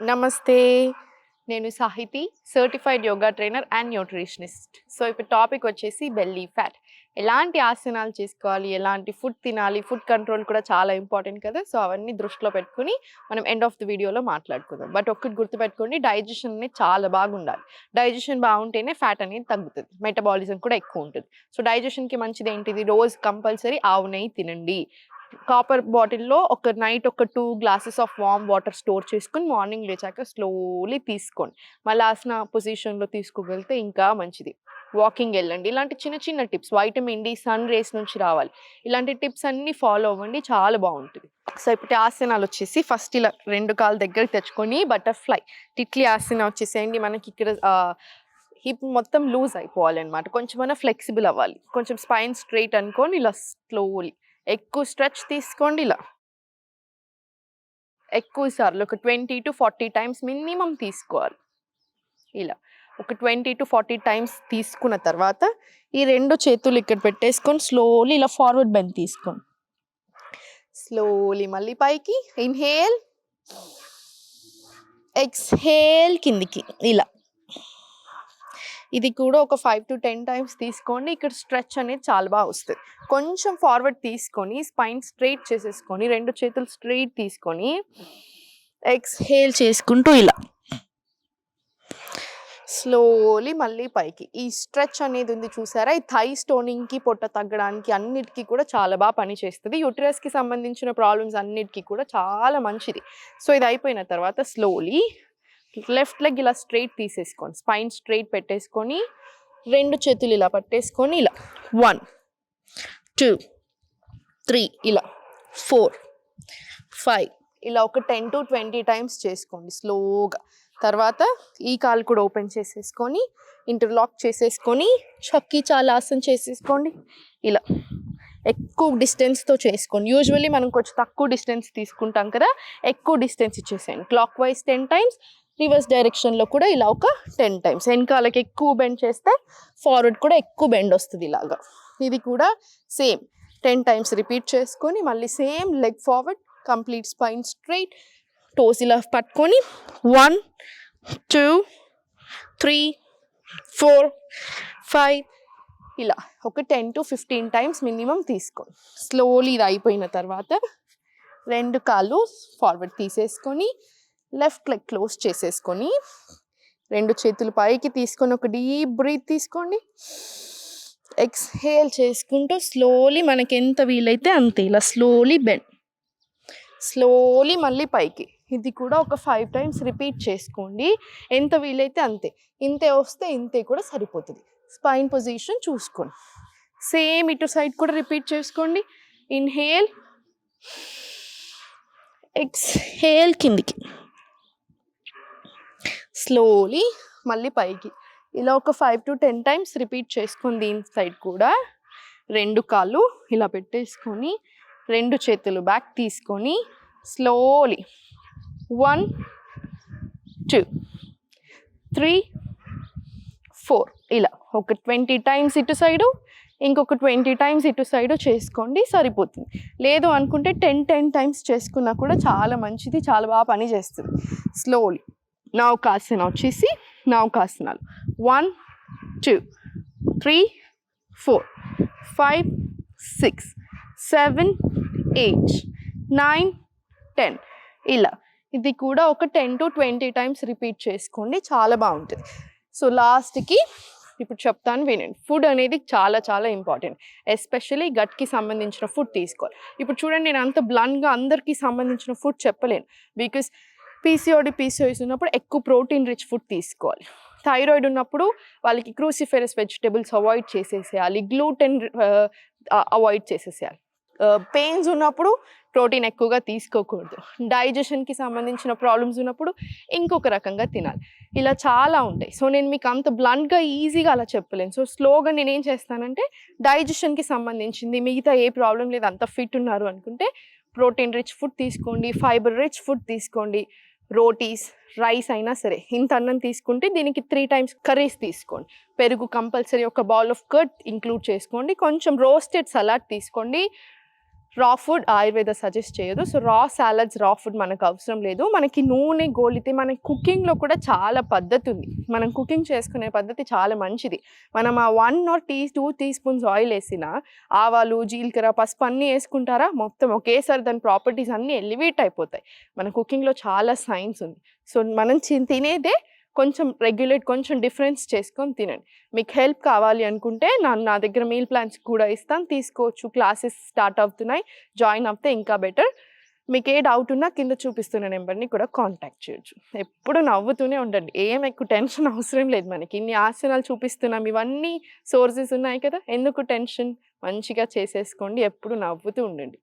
నమస్తే. నేను Sahiti, certified yoga trainer and nutritionist. So, ఇప్పుడు టాపిక్ వచ్చేసి బెల్లీ ఫ్యాట్. ఎలాంటి ఆసనాలు చేసుకోవాలి, ఎలాంటి ఫుడ్ తినాలి, ఫుడ్ కంట్రోల్ కూడా చాలా ఇంపార్టెంట్ కదా! సో, అవన్నీ దృష్టిలో పెట్టుకొని మనం ఎండ్ ఆఫ్ ది వీడియోలో మాట్లాడుకుందాం. బట్ ఒక్కటి గుర్తుపెట్టుకోండి, డైజెషన్ అనేది చాలా బాగుండాలి. డైజెషన్ బాగుంటేనే ఫ్యాట్ అనేది తగ్గుతుంది. మెటబాలిజం కూడా ఎక్కువ ఉంటుంది. సో, డైజెషన్‌కి మంచిది ఏంటిది? రోజు కంపల్సరీ ఆవు నెయ్యి తినండి. కాపర్ బాటిల్‌లో ఒక నైట్ ఒక 2 glasses of warm water store చేసుకొని మార్నింగ్ లేచాక స్లోలీ తీసుకోండి. మళ్ళీ ఆసన పొజిషన్‌లో తీసుకోగలిగితే ఇంకా మంచిది. వాకింగ్ ఎళ్ళండి. ఇలాంటి చిన్న చిన్న tips, vitamin D sun rays నుంచి రావాలి. ఇలాంటి టిప్స్ అన్నీ ఫాలో అవ్వండి, చాలా బాగుంటుంది. సో, ఇప్పుడు ఆసనాలు వచ్చేసి ఫస్ట్ ఇలా 2 కాళ్ళు దగ్గరికి తెచ్చుకొని బటర్‌ఫ్లై, తిట్లీ ఆసన వచ్చేసేయండి. మనకి ఇక్కడ హిప్ మొత్తం లూజ్ అయిపోవాలన్నమాట. కొంచెమన్నా ఫ్లెక్సిబుల్ అవ్వాలి. కొంచెం స్పైన్ స్ట్రెయిట్ అనుకోని ఇలా స్లోలీ ఎక్కువ స్ట్రెచ్ తీసుకోండి. ఇలా ఎక్కువ సార్లు ఒక 20-40 టైమ్స్ మినిమం తీసుకోవాలి. ఇలా ఒక 20-40 టైమ్స్ తీసుకున్న తర్వాత ఈ 2 చేతులు ఇక్కడ పెట్టేసుకొని స్లోలీ ఇలా ఫార్వర్డ్ బెండ్ తీసుకోండి. స్లోలీ మళ్ళీ పైకి ఇన్హేల్, ఎక్స్‌హేల్ కిందికి ఇలా. ఇది కూడా ఒక 5-10 టైమ్స్ తీసుకోండి. ఇక్కడ స్ట్రెచ్ అనేది చాలా బాగా వస్తుంది. కొంచెం ఫార్వర్డ్ తీసుకొని స్పైన్ స్ట్రెయిట్ చేసేసుకొని 2 చేతులు స్ట్రెయిట్ తీసుకొని ఎక్స్‌హేల్ చేసుకుంటూ ఇలా స్లోలీ మళ్ళీ పైకి. ఈ స్ట్రెచ్ అనేది ఉంది చూసారా, ఈ థై స్టోనింగ్కి, పొట్ట తగ్గడానికి అన్నిటికీ కూడా చాలా బాగా పనిచేస్తుంది. యూటరస్కి సంబంధించిన ప్రాబ్లమ్స్ అన్నిటికీ కూడా చాలా మంచిది. సో, ఇది అయిపోయిన తర్వాత స్లోలీ లెఫ్ట్ లెగ్ ఇలా స్ట్రెయిట్ తీసేసుకోండి. స్పైన్ స్ట్రెయిట్ పెట్టేసుకొని 2 చేతులు ఇలా పట్టేసుకొని ఇలా 1, 2, 3 ఇలా 4, 5 ఇలా ఒక 10-20 టైమ్స్ చేసుకోండి స్లోగా. తర్వాత ఈ కాలు కూడా ఓపెన్ చేసేసుకొని ఇంటర్లాక్ చేసేసుకొని చక్కీ చాలాసన చేసేసుకోండి. ఇలా ఎక్కువ డిస్టెన్స్తో చేసుకోండి. యూజువల్లీ మనం కొంచెం తక్కువ డిస్టెన్స్ తీసుకుంటాం కదా, ఎక్కువ డిస్టెన్స్ ఇచ్చేసేయండి. క్లాక్ వైజ్ 10 టైమ్స్, రివర్స్ డైరెక్షన్లో కూడా ఇలా ఒక 10 టైమ్స్. వెనకాలకి ఎక్కువ బెండ్ చేస్తే ఫార్వర్డ్ కూడా ఎక్కువ బెండ్ వస్తుంది ఇలాగా. ఇది కూడా సేమ్ 10 టైమ్స్ రిపీట్ చేసుకొని మళ్ళీ same leg forward, complete spine straight, toes ఇలా పట్టుకొని 1, 2, 3, 4, 5 ఇలా ఒక 10-15 టైమ్స్ మినిమం తీసుకోండి. స్లోలీ ఇది అయిపోయిన తర్వాత 2 కాళ్ళు ఫార్వర్డ్ తీసేసుకొని లెఫ్ట్ లెగ్ క్లోజ్ చేసేసుకొని 2 చేతులు పైకి తీసుకొని ఒక డీప్ బ్రీత్ తీసుకోండి. ఎక్స్‌హేల్ చేసుకుంటూ స్లోలీ మనకి ఎంత వీలైతే అంతే ఇలా స్లోలీ బెండ్, స్లోలీ మళ్ళీ పైకి. ఇది కూడా ఒక 5 టైమ్స్ రిపీట్ చేసుకోండి. ఎంత వీలైతే అంతే. ఇంతే వస్తే ఇంతే కూడా సరిపోతుంది. స్పైన్ పొజిషన్ చూసుకోండి. సేమ్ ఇటు సైడ్ కూడా రిపీట్ చేసుకోండి. ఇన్హేల్, ఎక్స్‌హేల్ కిందికి, స్లోలీ మళ్ళీ పైకి. ఇలా ఒక 5-10 టైమ్స్ రిపీట్ చేసుకొని దీని సైడ్ కూడా 2 కాళ్ళు ఇలా పెట్టేసుకొని 2 చేతులు బ్యాక్ తీసుకొని స్లోలీ 1, 2, 3, 4 ఇలా ఒక 20 టైమ్స్ ఇటు సైడు, ఇంకొక 20 టైమ్స్ ఇటు సైడు చేసుకోండి, సరిపోతుంది. లేదు అనుకుంటే 10 టైమ్స్ చేసుకున్నా కూడా చాలా మంచిది, చాలా బాగా పని చేస్తుంది. స్లోలీ నౌకాసన వచ్చేసి నౌకాసనాలు 1, 2, 3, 4, 5, 6, 7, 8, 9, 10 ఇలా. ఇది కూడా ఒక 10-20 టైమ్స్ రిపీట్ చేసుకోండి, చాలా బాగుంటుంది. సో, లాస్ట్కి ఇప్పుడు చెప్తాను వినండి. ఫుడ్ అనేది చాలా చాలా ఇంపార్టెంట్. ఎస్పెషల్లీ గట్కి సంబంధించిన ఫుడ్ తీసుకోవాలి. ఇప్పుడు చూడండి, నేను అంత బ్లంట్గా అందరికీ సంబంధించిన ఫుడ్ చెప్పలేను. బికాస్ పీసీఓఎస్ ఉన్నప్పుడు ఎక్కువ ప్రోటీన్ రిచ్ ఫుడ్ తీసుకోవాలి. థైరాయిడ్ ఉన్నప్పుడు వాళ్ళకి క్రూసిఫెరస్ వెజిటబుల్స్ అవాయిడ్ చేసేసేయాలి, గ్లూటెన్ అవాయిడ్ చేసేసేయాలి. పెయిన్స్ ఉన్నప్పుడు ప్రోటీన్ ఎక్కువగా తీసుకోకూడదు. డైజెషన్కి సంబంధించిన ప్రాబ్లమ్స్ ఉన్నప్పుడు ఇంకొక రకంగా తినాలి. ఇలా చాలా ఉంటాయి. సో, నేను మీకు అంత బ్లంట్గా ఈజీగా అలా చెప్పలేను. సో, స్లోగా నేనేం చేస్తానంటే డైజెషన్కి సంబంధించింది, మిగతా ఏ ప్రాబ్లం లేదు, అంత ఫిట్ ఉన్నారు అనుకుంటే ప్రోటీన్ రిచ్ ఫుడ్ తీసుకోండి, ఫైబర్ రిచ్ ఫుడ్ తీసుకోండి. రోటీస్, రైస్ అయినా సరే ఇంత అన్నం తీసుకుంటే దీనికి 3 టైమ్స్ కర్రీస్ తీసుకోండి. పెరుగు కంపల్సరీ ఒక బౌల్ ఆఫ్ కర్డ్ ఇంక్లూడ్ చేసుకోండి. కొంచెం రోస్టెడ్ సలాడ్ తీసుకోండి. రా ఫుడ్ ఆయుర్వేద సజెస్ట్ చేయదు. సో రా సాలడ్స్, రా ఫుడ్ మనకు అవసరం లేదు. మనకి నూనె గోలితే మన కుకింగ్లో కూడా చాలా పద్ధతి ఉంది. మనం కుకింగ్ చేసుకునే పద్ధతి చాలా మంచిది. మనం ఆ 1 or 2 teaspoons ఆయిల్ వేసినా ఆవాలు, జీలకర్ర, పసుపు అన్నీ వేసుకుంటారా, మొత్తం ఒకేసారి దాని ప్రాపర్టీస్ అన్నీ ఎలివేట్ అయిపోతాయి. మన కుకింగ్లో చాలా సైన్స్ ఉంది. సో మనం తినేదే కొంచెం రెగ్యులేట్, కొంచెం డిఫరెన్స్ చేసుకొని తినండి. మీకు హెల్ప్ కావాలి అనుకుంటే నా దగ్గర మీల్ ప్లాన్స్ కూడా ఇస్తాను, తీసుకోవచ్చు. క్లాసెస్ స్టార్ట్ అవుతున్నాయి, జాయిన్ అవుతే ఇంకా బెటర్. మీకు ఏ డౌట్ ఉన్నా కింద చూపిస్తున్న నెంబర్ని కూడా కాంటాక్ట్ చేయొచ్చు. ఎప్పుడు నవ్వుతూనే ఉండండి, ఏం ఎక్కువ టెన్షన్ అవసరం లేదు. మనకి ఇన్ని ఆసనాలు చూపిస్తున్నాం, ఇవన్నీ సోర్సెస్ ఉన్నాయి కదా, ఎందుకు టెన్షన్? మంచిగా చేసేసుకోండి, ఎప్పుడు నవ్వుతూ ఉండండి.